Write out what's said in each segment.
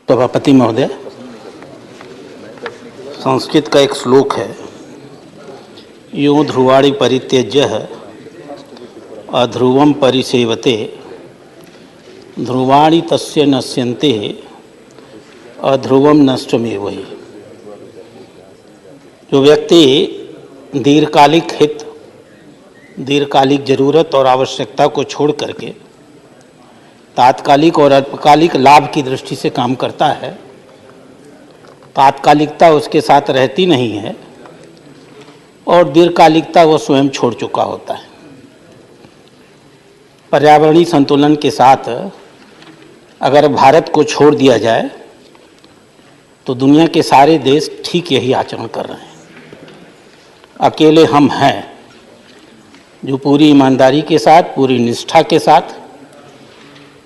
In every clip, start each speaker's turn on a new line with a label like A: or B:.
A: सभापति महोदय, संस्कृत का एक श्लोक है, यो ध्रुवाणि परित्यज्य अध्रुवम परिसेवते ध्रुवाणि तस्य नश्यन्ते अध्रुवम नष्टमेव हि। जो व्यक्ति दीर्घकालिक हित, दीर्घकालिक जरूरत और आवश्यकता को छोड़ करके तात्कालिक और अल्पकालिक लाभ की दृष्टि से काम करता है, तात्कालिकता उसके साथ रहती नहीं है और दीर्घकालिकता वो स्वयं छोड़ चुका होता है। पर्यावरणीय संतुलन के साथ अगर भारत को छोड़ दिया जाए तो दुनिया के सारे देश ठीक यही आचरण कर रहे हैं। अकेले हम हैं जो पूरी ईमानदारी के साथ, पूरी निष्ठा के साथ,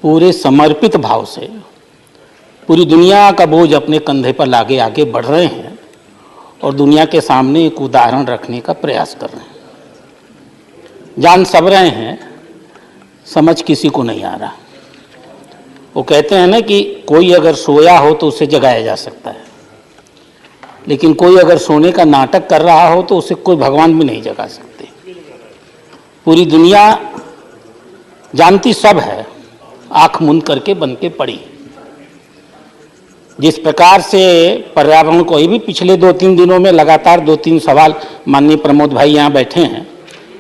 A: पूरे समर्पित भाव से पूरी दुनिया का बोझ अपने कंधे पर लागे आगे बढ़ रहे हैं और दुनिया के सामने एक उदाहरण रखने का प्रयास कर रहे हैं। जान सब रहे हैं, समझ किसी को नहीं आ रहा। वो कहते हैं ना कि कोई अगर सोया हो तो उसे जगाया जा सकता है, लेकिन कोई अगर सोने का नाटक कर रहा हो तो उसे कोई भगवान भी नहीं जगा सकते। पूरी दुनिया जानती सब है, आंख मूंद करके बन के पड़ी। जिस प्रकार से पर्यावरण को ही भी पिछले 2-3 दिनों में लगातार 2-3 सवाल, माननीय प्रमोद भाई यहाँ बैठे हैं,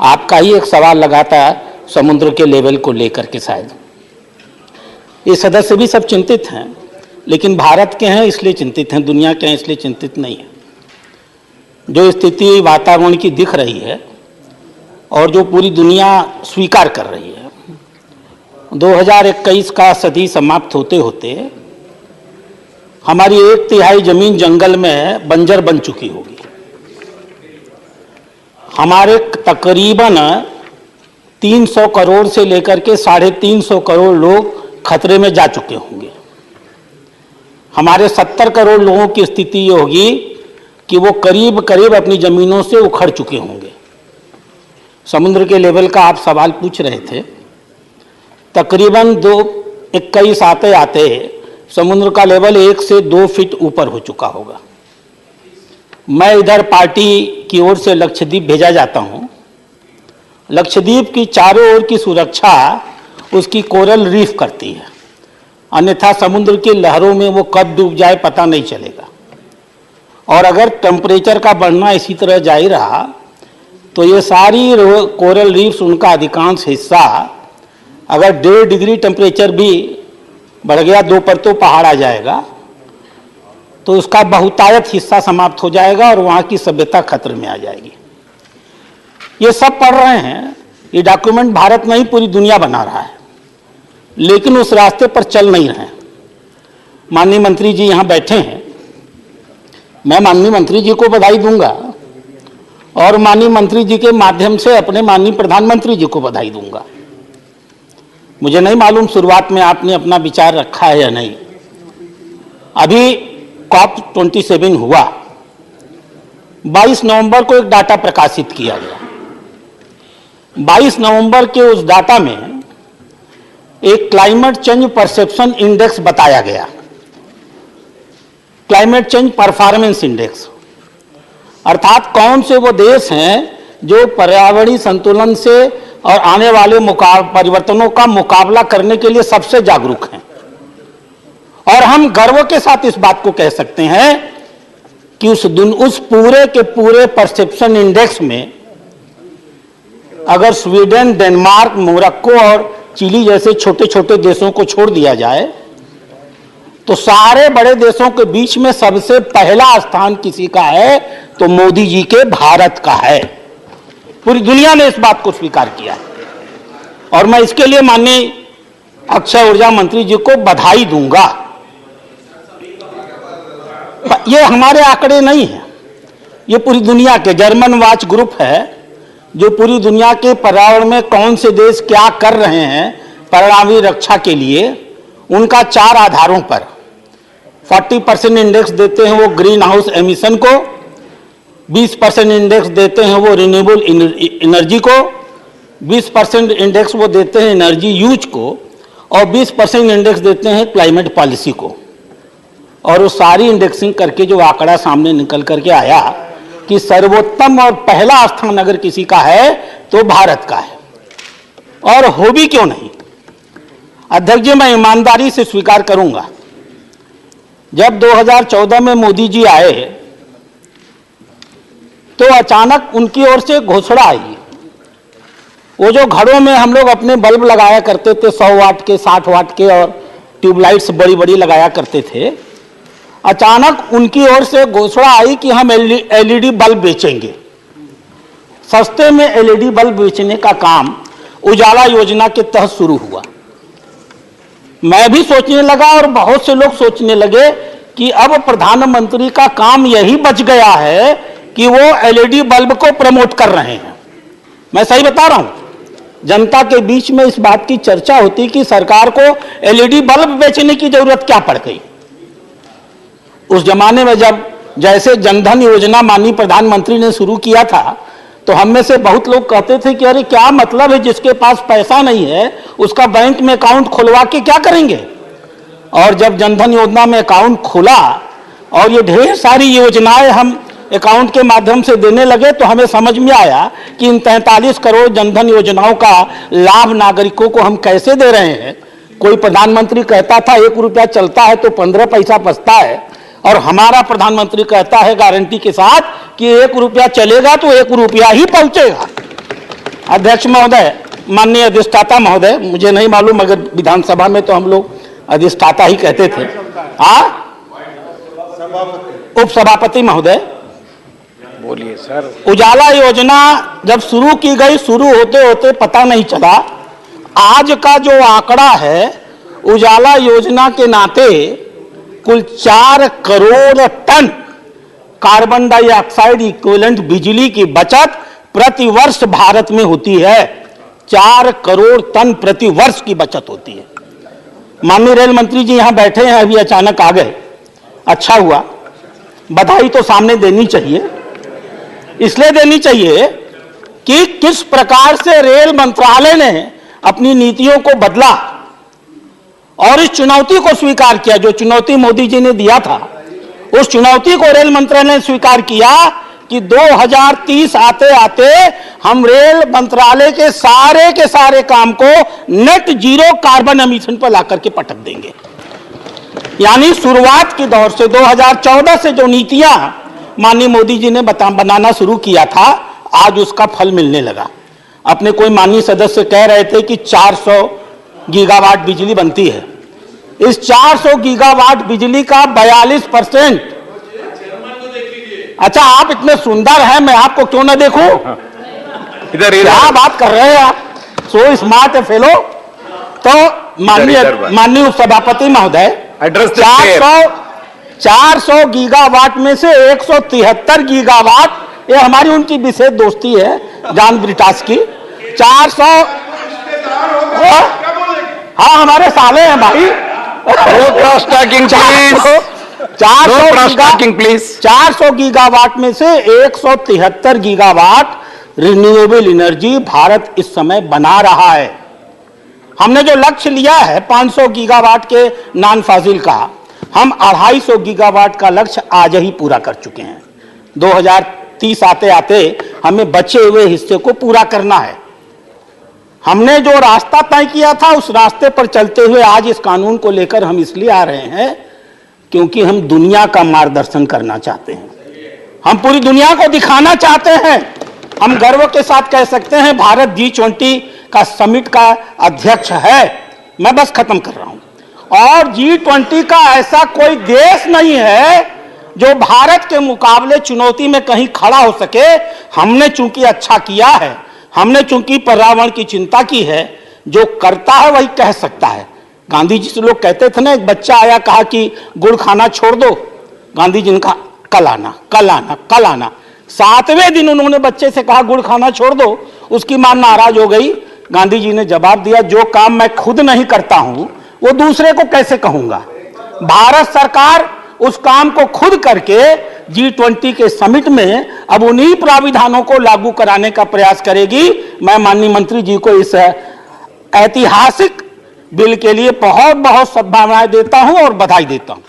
A: आपका ही एक सवाल लगातार समुद्र के लेवल को लेकर के, शायद ये सदस्य भी सब चिंतित हैं, लेकिन भारत के हैं इसलिए चिंतित हैं, दुनिया के हैं इसलिए चिंतित नहीं है। जो स्थिति वातावरण की दिख रही है और जो पूरी दुनिया स्वीकार कर रही है, 2021 का सदी समाप्त होते होते हमारी 1/3 जमीन जंगल में बंजर बन चुकी होगी। हमारे तकरीबन 300 करोड़ से लेकर के 350 करोड़ लोग खतरे में जा चुके होंगे। हमारे 70 करोड़ लोगों की स्थिति ये होगी कि वो करीब करीब अपनी जमीनों से उखड़ चुके होंगे। समुद्र के लेवल का आप सवाल पूछ रहे थे। तकरीबन 21 आते आते समुद्र का लेवल 1 से 2 फीट ऊपर हो चुका होगा। मैं इधर पार्टी की ओर से लक्षद्वीप भेजा जाता हूँ। लक्षद्वीप की चारों ओर की सुरक्षा उसकी कोरल रीफ करती है, अन्यथा समुद्र की लहरों में वो कब डूब जाए पता नहीं चलेगा। और अगर टेम्परेचर का बढ़ना इसी तरह जारी रहा तो ये सारी कोरल रीफ्स, उनका अधिकांश हिस्सा अगर 1.5 डिग्री टेम्परेचर भी बढ़ गया, 2 पर तो पहाड़ आ जाएगा, तो उसका बहुतायत हिस्सा समाप्त हो जाएगा और वहाँ की सभ्यता खतरे में आ जाएगी। ये सब पढ़ रहे हैं। ये डॉक्यूमेंट भारत नहीं पूरी दुनिया बना रहा है, लेकिन उस रास्ते पर चल नहीं रहे हैं। माननीय मंत्री जी यहाँ बैठे हैं, मैं माननीय मंत्री जी को बधाई दूंगा और माननीय मंत्री जी के माध्यम से अपने माननीय प्रधानमंत्री जी को बधाई दूंगा। मुझे नहीं मालूम शुरुआत में आपने अपना विचार रखा है या नहीं। अभी COP27 हुआ, 22 नवंबर को एक डाटा प्रकाशित किया गया। 22 नवंबर के उस डाटा में एक क्लाइमेट चेंज परसेप्शन इंडेक्स बताया गया, क्लाइमेट चेंज परफॉर्मेंस इंडेक्स। अर्थात कौन से वो देश हैं जो पर्यावरणीय संतुलन से और आने वाले परिवर्तनों का मुकाबला करने के लिए सबसे जागरूक हैं। और हम गर्व के साथ इस बात को कह सकते हैं कि उस पूरे के पूरे परसेप्शन इंडेक्स में अगर स्वीडन, डेनमार्क, मोरक्को और चिली जैसे छोटे छोटे देशों को छोड़ दिया जाए तो सारे बड़े देशों के बीच में सबसे पहला स्थान किसी का है तो मोदी जी के भारत का है। पूरी दुनिया ने इस बात को स्वीकार किया है और मैं इसके लिए माननीय अक्षय ऊर्जा मंत्री जी को बधाई दूंगा। ये हमारे आंकड़े नहीं हैं, ये पूरी दुनिया के जर्मन वॉच ग्रुप है जो पूरी दुनिया के पर्यावरण में कौन से देश क्या कर रहे हैं पर्यावरण रक्षा के लिए, उनका 4 आधारों पर 40% इंडेक्स देते हैं वो ग्रीन हाउस एमिशन को, 20% इंडेक्स देते हैं वो रिन्यूएबल एनर्जी को, 20% इंडेक्स वो देते हैं एनर्जी यूज को और 20% इंडेक्स देते हैं क्लाइमेट पॉलिसी को। और वो सारी इंडेक्सिंग करके जो आंकड़ा सामने निकल करके आया कि सर्वोत्तम और पहला स्थान अगर किसी का है तो भारत का है, और हो भी क्यों नहीं। अध्यक्ष जी, मैं ईमानदारी से स्वीकार करूंगा, जब 2014 में मोदी जी आए तो अचानक उनकी ओर से घोषणा आई। वो जो घरों में हम लोग अपने बल्ब लगाया करते थे 100 वाट के, 60 वाट के, और ट्यूबलाइट्स बड़ी बड़ी लगाया करते थे, अचानक उनकी ओर से घोषणा आई कि हम एलईडी बल्ब बेचेंगे। सस्ते में एलईडी बल्ब बेचने का काम उजाला योजना के तहत शुरू हुआ। मैं भी सोचने लगा और बहुत से लोग सोचने लगे कि अब प्रधानमंत्री का काम यही बच गया है कि वो एलईडी बल्ब को प्रमोट कर रहे हैं। मैं सही बता रहा हूं। जनता के बीच में इस बात की चर्चा होती कि सरकार को एलईडी बल्ब बेचने की जरूरत क्या पड़ गई। उस जमाने में जब जैसे जनधन योजना माननीय प्रधानमंत्री ने शुरू किया था, तो हम में से बहुत लोग कहते थे कि अरे क्या मतलब है, जिसके पास पैसा नहीं है उसका बैंक में अकाउंट खुलवा के क्या करेंगे। और जब जनधन योजना में अकाउंट खुला और ये ढेर सारी योजनाएं हम अकाउंट के माध्यम से देने लगे, तो हमें समझ में आया कि इन 43 करोड़ जनधन योजनाओं का लाभ नागरिकों को हम कैसे दे रहे हैं। कोई प्रधानमंत्री कहता था 1 रुपया चलता है तो 15 पैसा बचता है, और हमारा प्रधानमंत्री कहता है गारंटी के साथ कि 1 रुपया चलेगा तो 1 रुपया ही पहुंचेगा। अध्यक्ष महोदय, माननीय अधिष्ठाता महोदय, मुझे नहीं मालूम मगर विधानसभा में तो हम लोग अधिष्ठाता ही कहते थे। उप सभापति महोदय,
B: बोलिए सर।
A: उजाला योजना जब शुरू की गई, शुरू होते होते पता नहीं चला, आज का जो आंकड़ा है उजाला योजना के नाते कुल 4 crore ton carbon dioxide equivalent बिजली की बचत प्रति वर्ष भारत में होती है। 4 करोड़ टन प्रति वर्ष की बचत होती है। माननीय रेल मंत्री जी यहां बैठे हैं, अभी अचानक आ गए, अच्छा हुआ। बधाई तो सामने देनी चाहिए, इसलिए देनी चाहिए कि किस प्रकार से रेल मंत्रालय ने अपनी नीतियों को बदला और इस चुनौती को स्वीकार किया। जो चुनौती मोदी जी ने दिया था, उस चुनौती को रेल मंत्रालय ने स्वीकार किया कि 2030 आते आते हम रेल मंत्रालय के सारे काम को नेट जीरो कार्बन एमिशन पर लाकर के पटक देंगे। यानी शुरुआत के दौर से 2014 से जो नीतियां माननीय मोदी जी ने बनाना शुरू किया था, आज उसका फल मिलने लगा। अपने कोई माननीय सदस्य कह रहे थे कि 400 गीगावाट बिजली बनती है। इस 400 गीगावाट बिजली का 42%, अच्छा आप इतने सुंदर हैं, मैं आपको क्यों ना देखूं? क्या बात कर रहे हैं आप, सो स्मार्ट है फेलो। तो माननीय उपसभापति महोदय, 400 गीगावाट में से 173 गीगावाट, ये हमारी उनकी विशेष दोस्ती है जॉन ब्रिटास की। 400, हाँ हमारे साले हैं भाई। 400 गीगावाट में से 173 गीगावाट रिन्यूएबल एनर्जी भारत इस समय बना रहा है। हमने जो लक्ष्य लिया है 500 गीगावाट के नॉन फाजिल का, हम 250 गीगावाट का लक्ष्य आज ही पूरा कर चुके हैं। 2030 आते आते हमें बचे हुए हिस्से को पूरा करना है। हमने जो रास्ता तय किया था उस रास्ते पर चलते हुए आज इस कानून को लेकर हम इसलिए आ रहे हैं क्योंकि हम दुनिया का मार्गदर्शन करना चाहते हैं, हम पूरी दुनिया को दिखाना चाहते हैं। हम गर्व के साथ कह सकते हैं भारत G20 का समिट का अध्यक्ष है। मैं बस खत्म कर रहा हूं। और G20 का ऐसा कोई देश नहीं है जो भारत के मुकाबले चुनौती में कहीं खड़ा हो सके। हमने चूंकि अच्छा किया है, हमने चूंकि पर्यावरण की चिंता की है, जो करता है वही कह सकता है। गांधी जी से लोग कहते थे ना, एक बच्चा आया कहा कि गुड़ खाना छोड़ दो, गांधी जी ने कहा कल आना कल आना कल आना। 7वें दिन उन्होंने बच्चे से कहा गुड़ खाना छोड़ दो, उसकी मां नाराज हो गई। गांधी जी ने जवाब दिया, जो काम मैं खुद नहीं करता हूं वो दूसरे को कैसे कहूंगा। भारत सरकार उस काम को खुद करके G20 के समिट में अब उन्हीं प्राविधानों को लागू कराने का प्रयास करेगी। मैं माननीय मंत्री जी को इस ऐतिहासिक बिल के लिए बहुत बहुत सद्भावनाएं देता हूं और बधाई देता हूं।